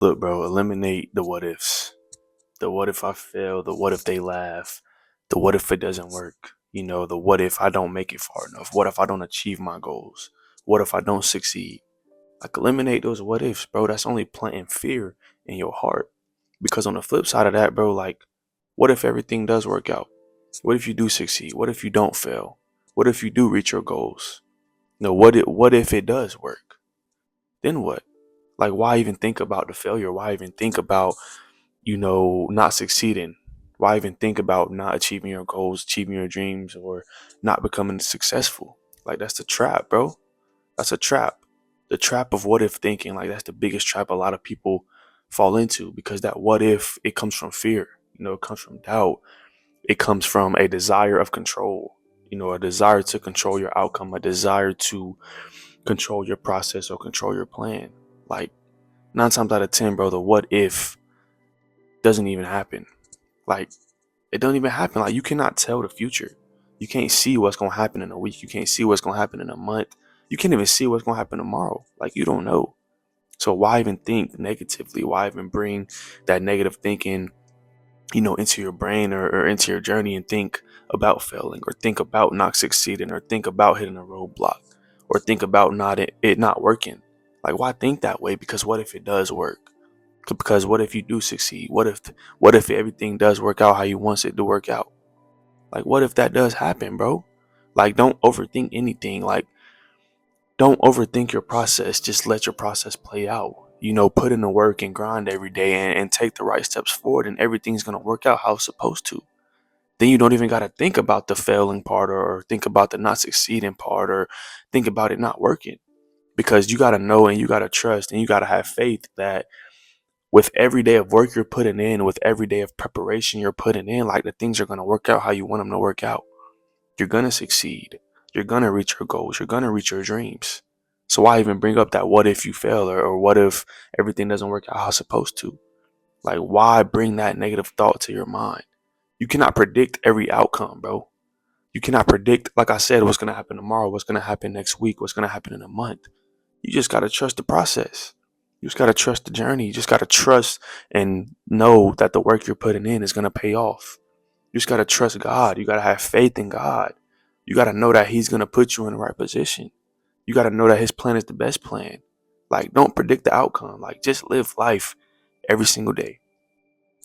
Look, bro, eliminate the what ifs. The what if I fail, the what if they laugh, the what if it doesn't work, the what if I don't make it far enough, what if I don't achieve my goals, what if I don't succeed. Like, eliminate those what ifs, bro. That's only planting fear in your heart. Because on the flip side of that, bro, like, what if everything does work out? What if you do succeed? What if you don't fail? What if you do reach your goals? No, what if it does work? Then what? Like, why even think about the failure? Why even think about, not succeeding? Why even think about not achieving your goals, achieving your dreams, or not becoming successful? Like, that's the trap, bro. That's a trap. The trap of what if thinking. Like, that's the biggest trap a lot of people fall into, because that what if, it comes from fear. It comes from doubt. It comes from a desire of control. A desire to control your outcome, a desire to control your process or control your plan. Like, 9 times out of 10, bro, the what if doesn't even happen. Like, it don't even happen. Like, you cannot tell the future. You can't see what's gonna happen in a week. You can't see what's gonna happen in a month. You can't even see what's gonna happen tomorrow. Like, you don't know. So why even think negatively? Why even bring that negative thinking, into your brain, or into your journey, and think about failing, or think about not succeeding, or think about hitting a roadblock, or think about it not working? Like, why think that way? Because what if it does work? Because what if you do succeed? What if everything does work out how you want it to work out? Like, what if that does happen, bro? Like, don't overthink anything. Like, don't overthink your process. Just let your process play out. Put in the work and grind every day, and take the right steps forward, and everything's gonna work out how it's supposed to. Then you don't even gotta think about the failing part, or think about the not succeeding part, or think about it not working. Because you gotta know, and you gotta trust, and you gotta have faith that with every day of work you're putting in, with every day of preparation you're putting in, like, the things are going to work out how you want them to work out. You're going to succeed. You're going to reach your goals. You're going to reach your dreams. So why even bring up that what if you fail, or what if everything doesn't work out how it's supposed to? Like, why bring that negative thought to your mind? You cannot predict every outcome, bro. You cannot predict, like I said, what's going to happen tomorrow, what's going to happen next week, what's going to happen in a month. You just got to trust the process. You just got to trust the journey. You just got to trust and know that the work you're putting in is going to pay off. You just got to trust God. You got to have faith in God. You got to know that He's going to put you in the right position. You got to know that His plan is the best plan. Like, don't predict the outcome. Like, just live life every single day.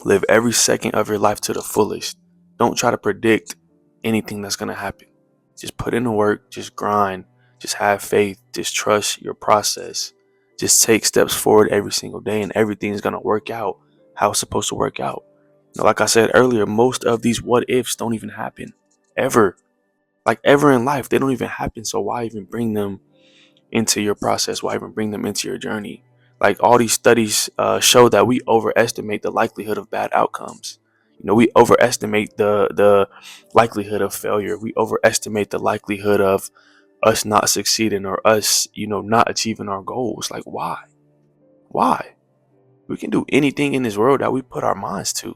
Live every second of your life to the fullest. Don't try to predict anything that's going to happen. Just put in the work, just grind, just have faith, just trust your process. Just take steps forward every single day, and everything's going to work out how it's supposed to work out. Now, like I said earlier, most of these what ifs don't even happen ever. Like, ever in life, they don't even happen. So why even bring them into your process? Why even bring them into your journey? Like, all these studies show that we overestimate the likelihood of bad outcomes. We overestimate the likelihood of failure. We overestimate the likelihood of us not succeeding, or us, not achieving our goals. Like, why? Why? We can do anything in this world that we put our minds to.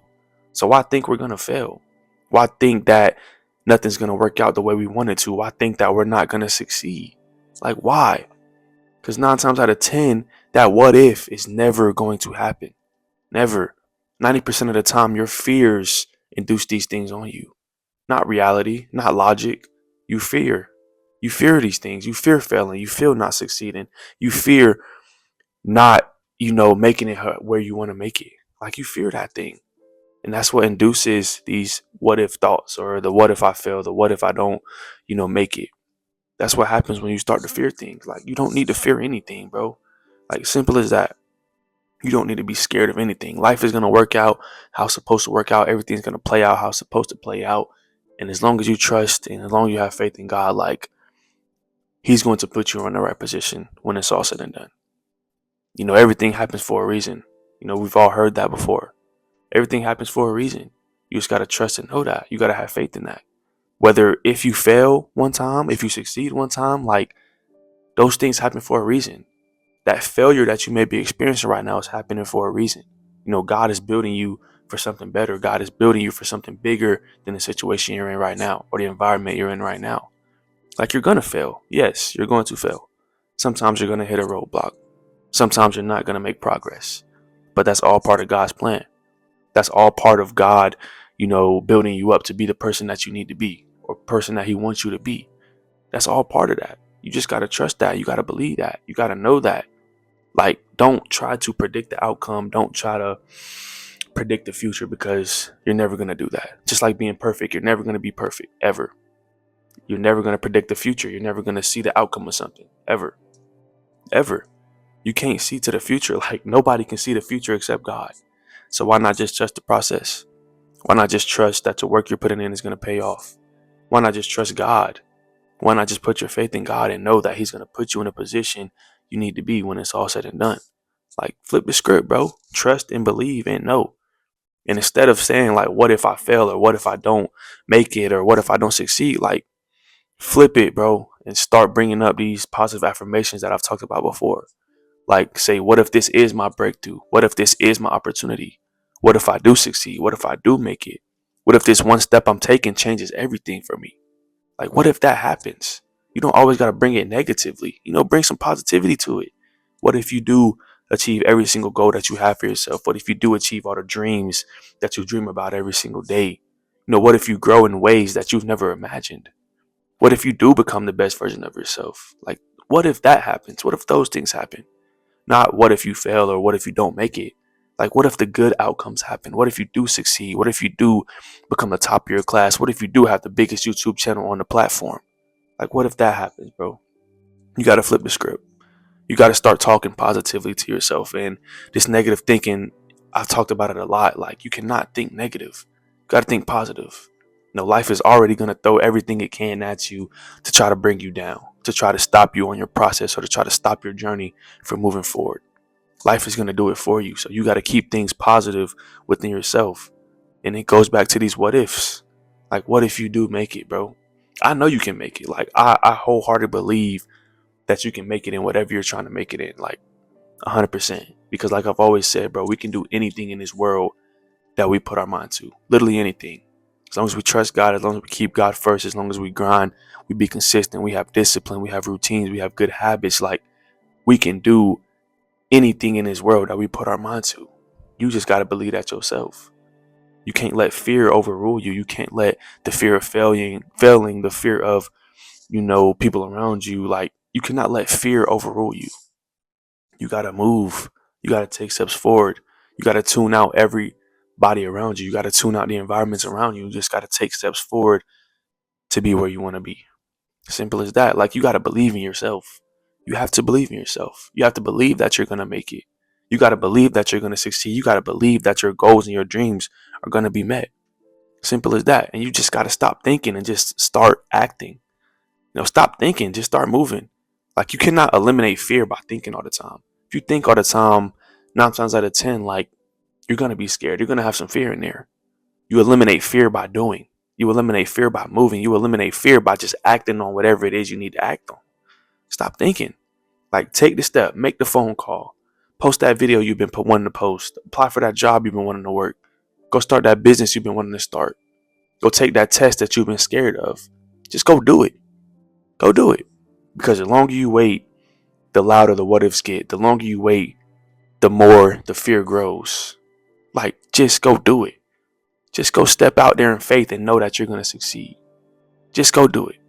So why think we're gonna fail? Why think that nothing's gonna work out the way we want it to? Why think that we're not gonna succeed? Like, why? Because 9 times out of 10, that what if is never going to happen. Never. 90% of the time, your fears induce these things on you. Not reality, not logic. You fear. You fear these things. You fear failing. You feel not succeeding. You fear not, making it where you want to make it. Like, you fear that thing. And that's what induces these what if thoughts, or the what if I fail, the what if I don't, make it. That's what happens when you start to fear things. Like, you don't need to fear anything, bro. Like, simple as that. You don't need to be scared of anything. Life is going to work out how it's supposed to work out. Everything's going to play out how it's supposed to play out. And as long as you trust, and as long as you have faith in God, like, He's going to put you in the right position when it's all said and done. Everything happens for a reason. We've all heard that before. Everything happens for a reason. You just got to trust and know that. You got to have faith in that. Whether if you fail one time, if you succeed one time, like, those things happen for a reason. That failure that you may be experiencing right now is happening for a reason. God is building you for something better. God is building you for something bigger than the situation you're in right now, or the environment you're in right now. Like, you're going to fail. Yes, you're going to fail. Sometimes you're going to hit a roadblock. Sometimes you're not going to make progress. but that's all part of God's plan. That's all part of God, building you up to be the person that you need to be, or person that He wants you to be. That's all part of that. You just got to trust that. You got to believe that. You got to know that. Like, don't try to predict the outcome. Don't try to predict the future, because you're never going to do that. Just like being perfect, you're never going to be perfect, ever. You're never going to predict the future. You're never going to see the outcome of something, ever. Ever. You can't see to the future. Like, nobody can see the future except God. So why not just trust the process? Why not just trust that the work you're putting in is going to pay off? Why not just trust God? Why not just put your faith in God and know that He's going to put you in a position you need to be when it's all said and done? Like, flip the script, bro. Trust and believe and know. And instead of saying, like, what if I fail, or what if I don't make it, or what if I don't succeed, like, flip it, bro, and start bringing up these positive affirmations that I've talked about before. Like, say, what if this is my breakthrough? What if this is my opportunity? What if I do succeed? What if I do make it? What if this one step I'm taking changes everything for me? Like, what if that happens? You don't always got to bring it negatively. Bring some positivity to it. What if you do achieve every single goal that you have for yourself? What if you do achieve all the dreams that you dream about every single day? What if you grow in ways that you've never imagined? What if you do become the best version of yourself? Like, what if that happens? What if those things happen? Not what if you fail or what if you don't make it. Like, what if the good outcomes happen? What if you do succeed? What if you do become the top of your class? What if you do have the biggest YouTube channel on the platform? Like, what if that happens, bro? You got to flip the script. You got to start talking positively to yourself. And this negative thinking, I've talked about it a lot. Like, you cannot think negative. You got to think positive. Life is already going to throw everything it can at you to try to bring you down, to try to stop you on your process, or to try to stop your journey from moving forward. Life is going to do it for you. So you got to keep things positive within yourself. And it goes back to these what ifs. Like, what if you do make it, bro? I know you can make it. Like, I wholeheartedly believe that you can make it in whatever you're trying to make it in, like 100%. Because, like I've always said, bro, we can do anything in this world that we put our mind to. Literally anything. As long as we trust God, as long as we keep God first, as long as we grind, we be consistent, we have discipline, we have routines, we have good habits. Like, we can do anything in this world that we put our mind to. You just got to believe that yourself. You can't let fear overrule you. You can't let the fear of failing, the fear of, people around you. Like, you cannot let fear overrule you. You got to move. You got to take steps forward. You got to tune out everybody around you. You got to tune out the environments around you. You just got to take steps forward to be where you want to be. Simple as that. Like, you got to believe in yourself. You have to believe in yourself. You have to believe that you're going to make it. You got to believe that you're going to succeed. You got to believe that your goals and your dreams are going to be met. Simple as that. And you just got to stop thinking and just start acting. Stop thinking, just start moving. Like, you cannot eliminate fear by thinking all the time. If you think all the time, 9 times out of 10, like, you're going to be scared. You're going to have some fear in there. You eliminate fear by doing. You eliminate fear by moving. You eliminate fear by just acting on whatever it is you need to act on. Stop thinking. Like, take the step, make the phone call, post that video you've been wanting to post, apply for that job you've been wanting to work, go start that business you've been wanting to start, go take that test that you've been scared of. Just go do it. Go do it. Because the longer you wait, the louder the what ifs get. The longer you wait, the more the fear grows. Like, just go do it. Just go step out there in faith and know that you're going to succeed. Just go do it.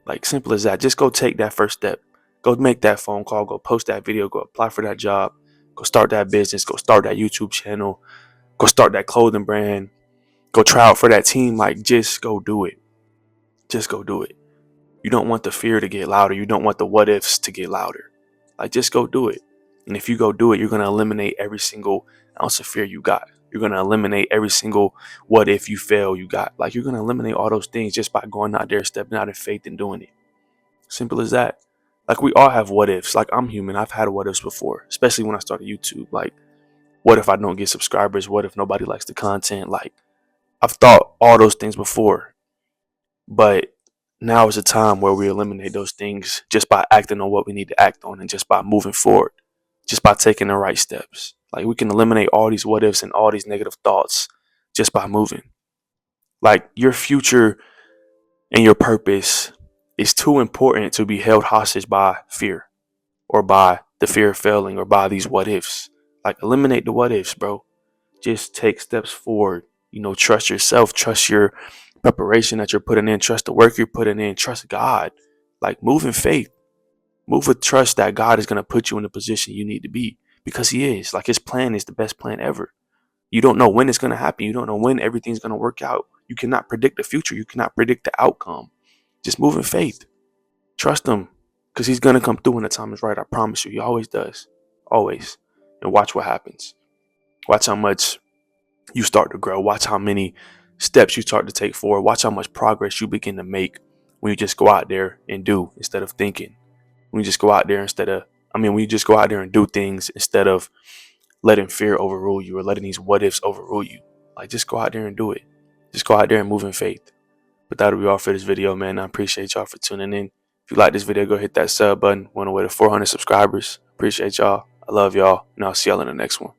Like, simple as that. Just go take that first step. Go make that phone call. Go post that video. Go apply for that job. Go start that business. Go start that YouTube channel. Go start that clothing brand. Go try out for that team. Like, just go do it. Just go do it. You don't want the fear to get louder. You don't want the what ifs to get louder. Like, just go do it. And if you go do it, you're going to eliminate every single ounce of fear you got. You're going to eliminate every single what if you fail you got. Like, you're going to eliminate all those things just by going out there, stepping out in faith and doing it. Simple as that. Like, we all have what ifs. Like, I'm human. I've had what ifs before, especially when I started YouTube. Like, what if I don't get subscribers? What if nobody likes the content? Like, I've thought all those things before. But now is a time where we eliminate those things just by acting on what we need to act on, and just by moving forward, just by taking the right steps. Like, we can eliminate all these what ifs and all these negative thoughts just by moving. Like, your future and your purpose is too important to be held hostage by fear, or by the fear of failing, or by these what ifs. Like, eliminate the what ifs, bro. Just take steps forward. Trust yourself, trust your preparation that you're putting in, trust the work you're putting in, trust God. Like, move in faith, move with trust that God is going to put you in the position you need to be, because He is. Like, His plan is the best plan ever. You don't know when it's going to happen. You don't know when everything's going to work out. You cannot predict the future. You cannot predict the outcome. Just move in faith. Trust Him, because He's going to come through when the time is right. I promise you. He always does. Always. And watch what happens. Watch how much you start to grow. Watch how many steps you start to take forward. Watch how much progress you begin to make when you just go out there and do instead of thinking. When you just go out there when you just go out there and do things instead of letting fear overrule you or letting these what ifs overrule you. Like, just go out there and do it. Just go out there and move in faith. But that'll be all for this video, man. I appreciate y'all for tuning in. If you like this video, go hit that sub button. We're on the way to 400 subscribers. Appreciate y'all. I love y'all. And I'll see y'all in the next one.